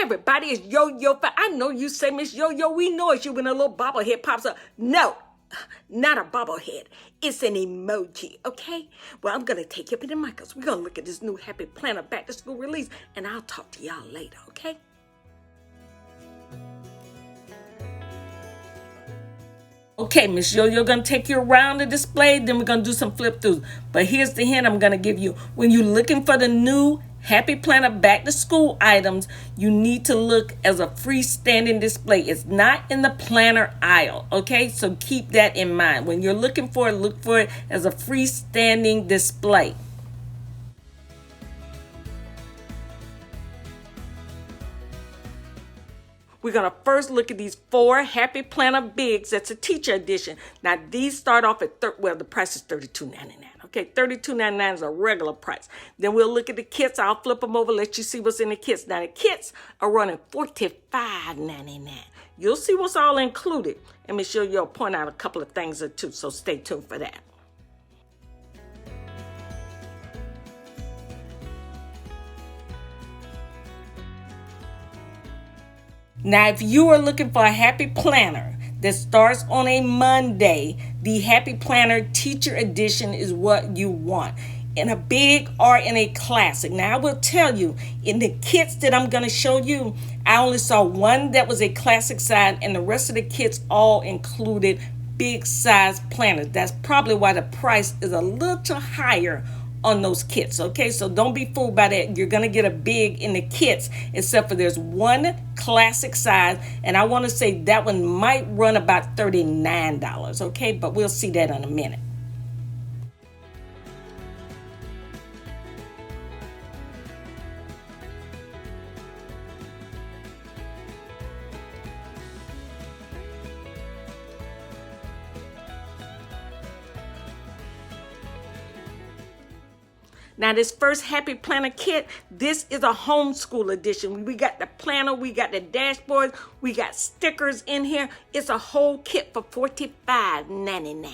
everybody, it's Yo-Yo. I know you say, Miss Yo-Yo, we know it's you when a little bobblehead pops up. No, not a bobblehead. It's an emoji, okay? Well, I'm going to take you up in the Michaels. We're going to look at this new Happy Planner back to school release, and I'll talk to y'all later, okay? Okay, Miss Yo-Yo, going to take you around the display, then we're going to do some flip throughs. But here's the hint I'm going to give you. When you're looking for the new Happy Planner back to school items, you need to look as a freestanding display. It's not in the planner aisle, okay? So keep that in mind. When you're looking for it, look for it as a freestanding display. We're going to first look at these 4 Happy Planner Bigs. That's a teacher edition. Now, these start off at, the price is $32.99. Okay, $32.99 is a regular price. Then we'll look at the kits. I'll flip them over, let you see what's in the kits. Now, the kits are running $45.99. You'll see what's all included. And Miss Yo-Yo will point out a couple of things or two, so stay tuned for that. Now, if you are looking for a Happy Planner that starts on a Monday, the Happy Planner Teacher Edition is what you want. In a big or in a classic. Now, I will tell you, in the kits that I'm going to show you, I only saw one that was a classic size, and the rest of the kits all included big size planners. That's probably why the price is a little higher on those kits, okay? So don't be fooled by that. You're gonna get a big in the kits, except for there's one classic size, and I want to say that one might run about $39, okay? But we'll see that in a minute. Now, this first Happy Planner kit, this is a homeschool edition. We got the planner, we got the dashboards, we got stickers in here. It's a whole kit for $45.99.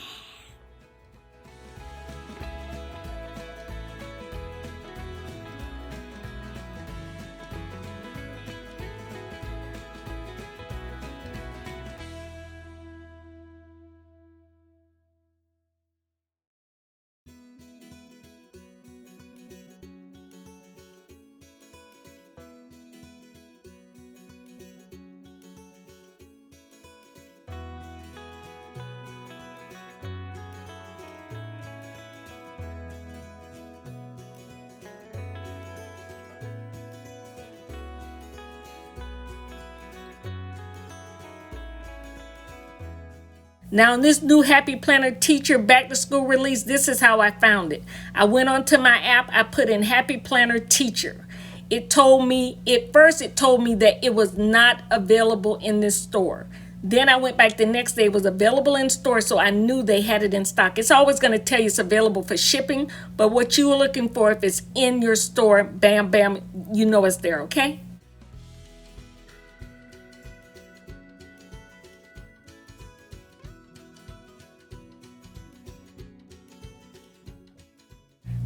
Now, in this new Happy Planner Teacher Back to School release, this is how I found it. I went onto my app, I put in Happy Planner Teacher. It told me, at first it told me that it was not available in this store. Then I went back the next day, it was available in store, so I knew they had it in stock. It's always going to tell you it's available for shipping, but what you were looking for, if it's in your store, bam, bam, you know it's there, okay?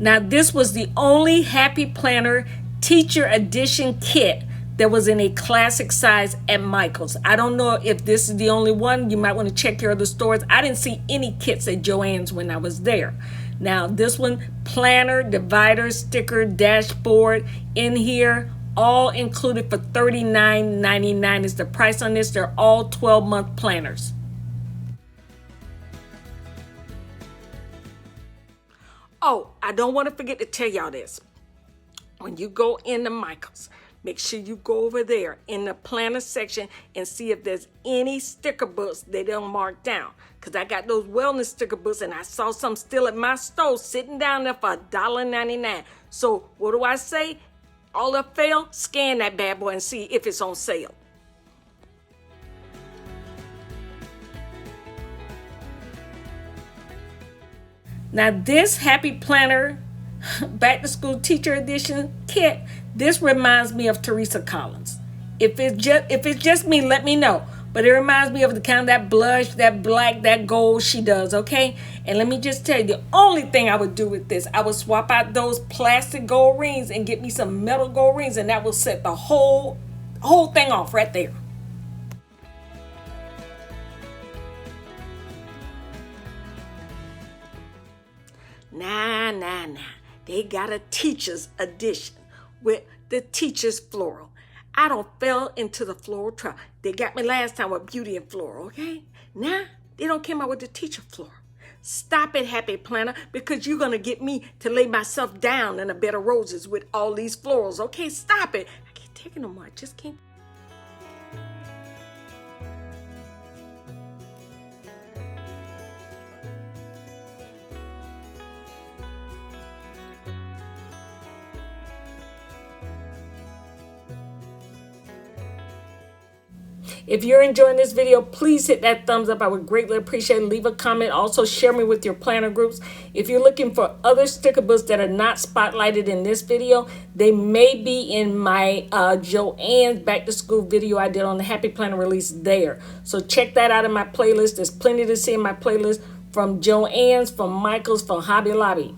Now, this was the only Happy Planner Teacher Edition kit that was in a classic size at Michael's. I don't know if this is the only one. You might want to check your other stores. I didn't see any kits at Joann's when I was there. Now, this one, planner, divider, sticker, dashboard in here, all included for $39.99 is the price on this. They're all 12-month planners. Oh, I don't want to forget to tell y'all this. When you go into Michael's, make sure you go over there in the planner section and see if there's any sticker books they don't mark down. Because I got those wellness sticker books and I saw some still at my store sitting down there for $1.99. So what do I say? All else fail, scan that bad boy and see if it's on sale. Now, this Happy Planner Back to School Teacher Edition kit, this reminds me of Teresa Collins. If it's just me, let me know. But it reminds me of the kind of that blush, that black, that gold she does, okay? And let me just tell you, the only thing I would do with this, I would swap out those plastic gold rings and get me some metal gold rings, and that will set the whole whole thing off right there. Nah. They got a teacher's edition with the teacher's floral. I don't fell into the floral trap. They got me last time with beauty and floral, okay? Now, they don't come out with the teacher floral. Stop it, Happy Planner, because you're going to get me to lay myself down in a bed of roses with all these florals, okay? Stop it. I can't take it no more. I just can't. If you're enjoying this video, please hit that thumbs up. I would greatly appreciate it. Leave a comment. Also, share me with your planner groups. If you're looking for other sticker books that are not spotlighted in this video, they may be in my Joann's back to school video I did on the Happy Planner release there. So check that out in my playlist. There's plenty to see in my playlist from Joann's, from Michael's, from Hobby Lobby.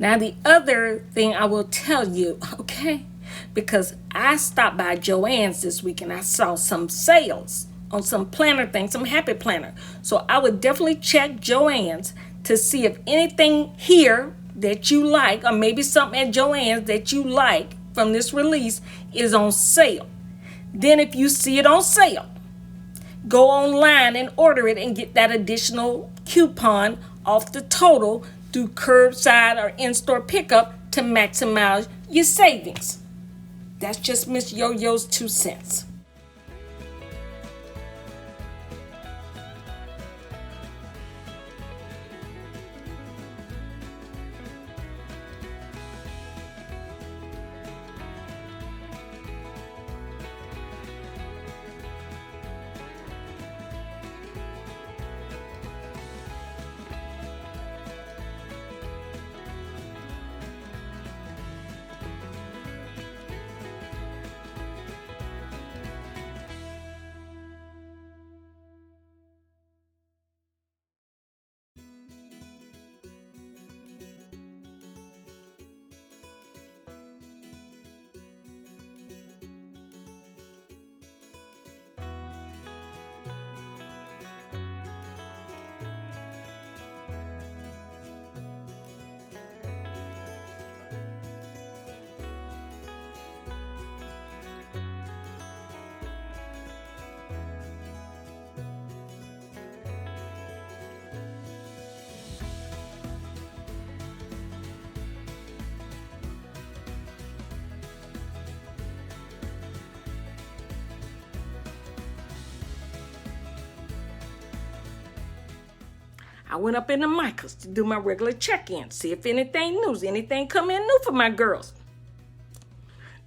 Now, the other thing I will tell you, okay, because I stopped by Joann's this week and I saw some sales on some planner things, some Happy Planner. So I would definitely check Joann's to see if anything here that you like, or maybe something at Joann's that you like from this release, is on sale. Then if you see it on sale, go online and order it and get that additional coupon off the total through curbside or in-store pickup to maximize your savings. That's just Miss Yo-Yo's 2 cents. I went up into Michael's to do my regular check-in, see if anything new, anything come in new for my girls.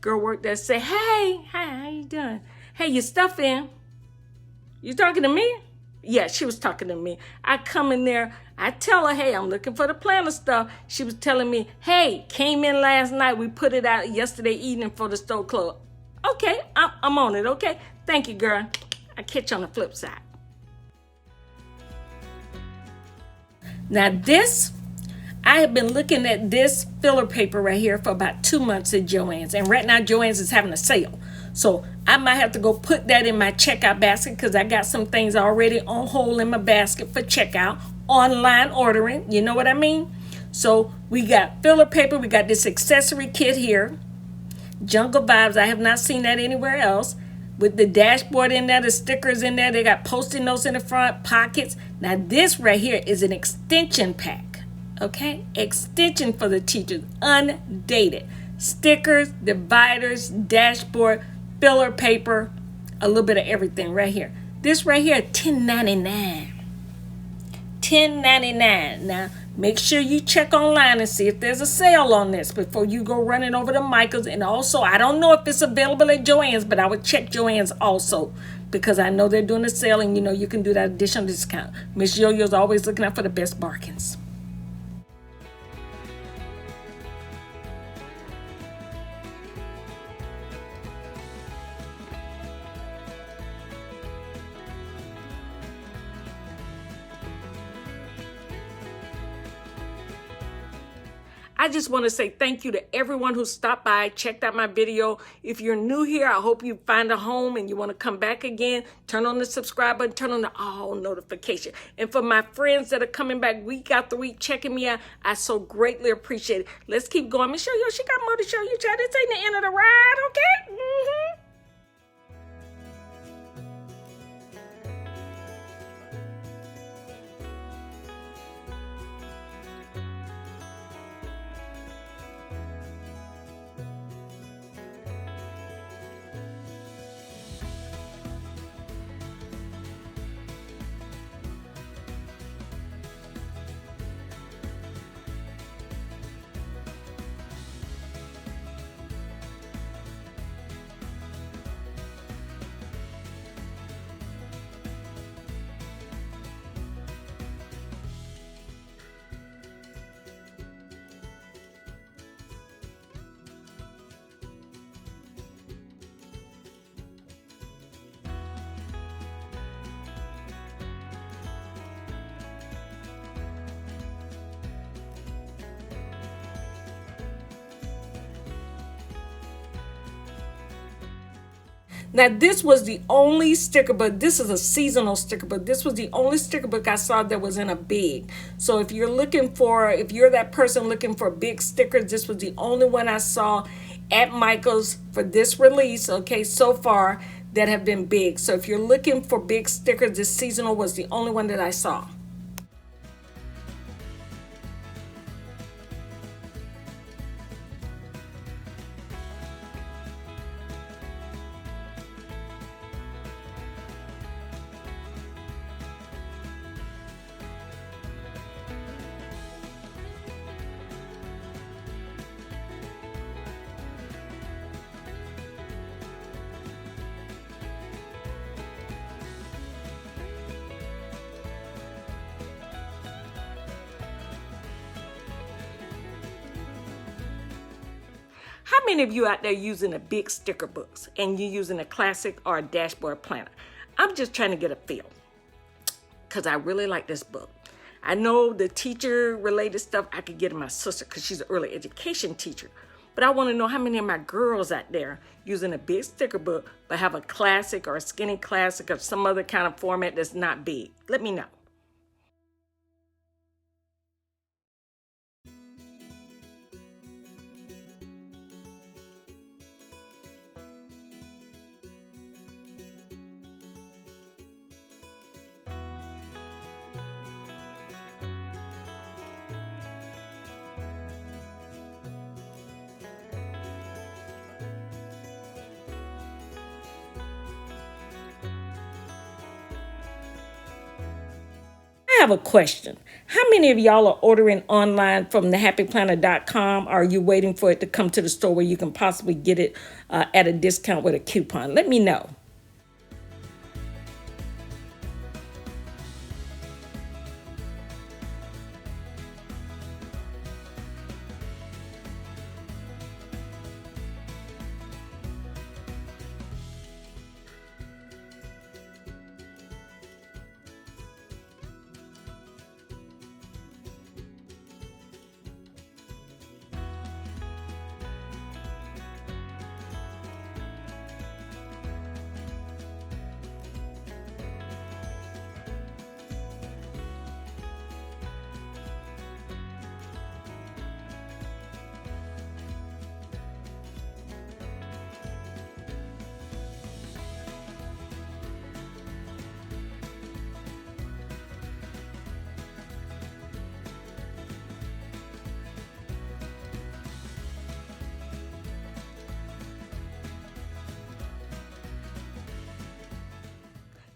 Girl worked there, say, hey, how you doing? Hey, your stuff in. You talking to me? Yeah, she was talking to me. I come in there, I tell her, hey, I'm looking for the planner stuff. She was telling me, hey, came in last night. We put it out yesterday evening for the store close. Okay, I'm on it, okay? Thank you, girl. I'll catch you on the flip side. Now this, I have been looking at this filler paper right here for about 2 months at Joann's. And right now Joann's is having a sale. So I might have to go put that in my checkout basket because I got some things already on hold in my basket for checkout. Online ordering, you know what I mean? So we got filler paper. We got this accessory kit here. Jungle Vibes. I have not seen that anywhere else. With the dashboard in there, the stickers in there. They got Post-it notes in the front, pockets. Now this right here is an extension pack. Okay? Extension for the teachers. Undated. Stickers, dividers, dashboard, filler paper, a little bit of everything right here. This right here, $10.99. $10.99. Now, Make sure you check online and see if there's a sale on this before you go running over to Michael's. And also, I don't know if it's available at Joann's, but I would check Joann's also because I know they're doing a sale and you can do that additional discount. Miss Yo-Yo's always looking out for the best bargains. I just want to say thank you to everyone who stopped by, checked out my video. If you're new here, I hope you find a home and you want to come back again. Turn on the subscribe button, turn on the all notification. And for my friends that are coming back week after week, checking me out, I so greatly appreciate it. Let's keep going. Miss Yo-Yo, she got more to show you, child. This ain't the end of the ride, okay? Now, this was the only sticker book. This is a seasonal sticker book. This was the only sticker book I saw that was in a big. So if you're that person looking for big stickers, this was the only one I saw at Michael's for this release, okay, so far that have been big. So if you're looking for big stickers, this seasonal was the only one that I saw. How many of you out there using a big sticker books and you're using a classic or a dashboard planner? I'm just trying to get a feel because I really like this book. I know the teacher related stuff I could get in my sister because she's an early education teacher. But I want to know how many of my girls out there using a big sticker book but have a classic or a skinny classic or some other kind of format that's not big. Let me know. I have a question. How many of y'all are ordering online from thehappyplanner.com? Or are you waiting for it to come to the store where you can possibly get it at a discount with a coupon? Let me know.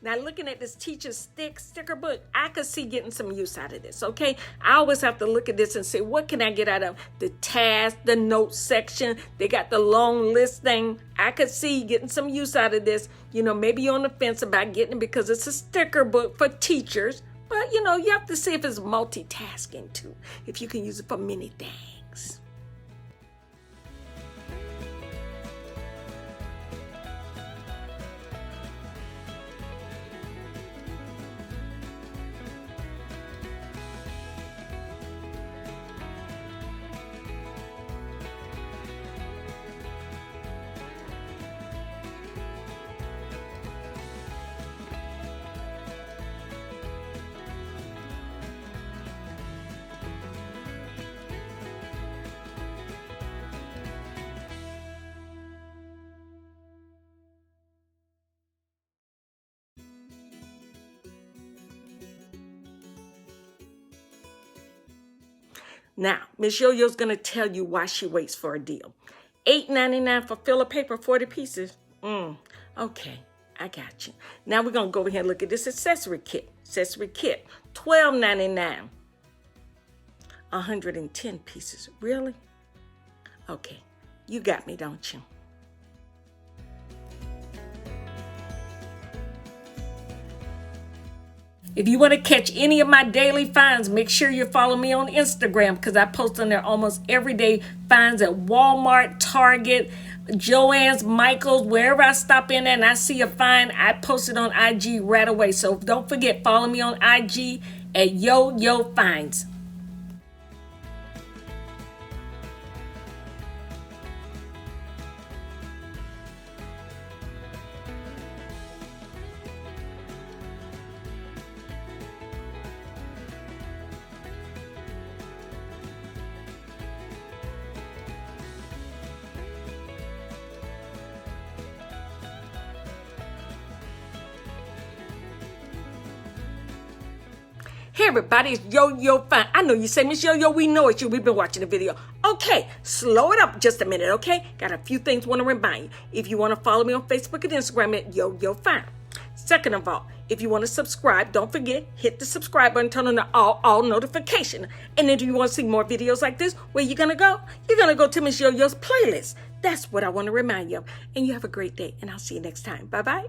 Now, looking at this teacher's sticker book, I could see getting some use out of this, okay? I always have to look at this and say, what can I get out of the task, the notes section? They got the long list thing. I could see getting some use out of this. You know, maybe you're on the fence about getting it because it's a sticker book for teachers. But, you know, you have to see if it's multitasking too, if you can use it for many things. Now, Miss Yo-Yo's going to tell you why she waits for a deal. $8.99 for filler paper, 40 pieces. Okay, I got you. Now we're going to go over here and look at this accessory kit. $12.99. 110 pieces. Really? Okay, you got me, don't you? If you want to catch any of my daily finds, make sure you follow me on Instagram because I post on there almost every day finds at Walmart, Target, Joann's, Michael's, wherever I stop in and I see a find, I post it on IG right away. So don't forget, follow me on IG at Yoyofinds. Hey everybody, it's Yoyofinds. I know you say, Miss Yo-Yo, we know it's you. We've been watching the video. Okay, slow it up just a minute, okay? Got a few things I want to remind you. If you want to follow me on Facebook and Instagram at Yoyofinds. Second of all, if you want to subscribe, don't forget, hit the subscribe button, turn on the all notification. And then if you want to see more videos like this, where you going to go? You're going to go to Miss Yo-Yo's playlist. That's what I want to remind you of. And you have a great day, and I'll see you next time. Bye-bye.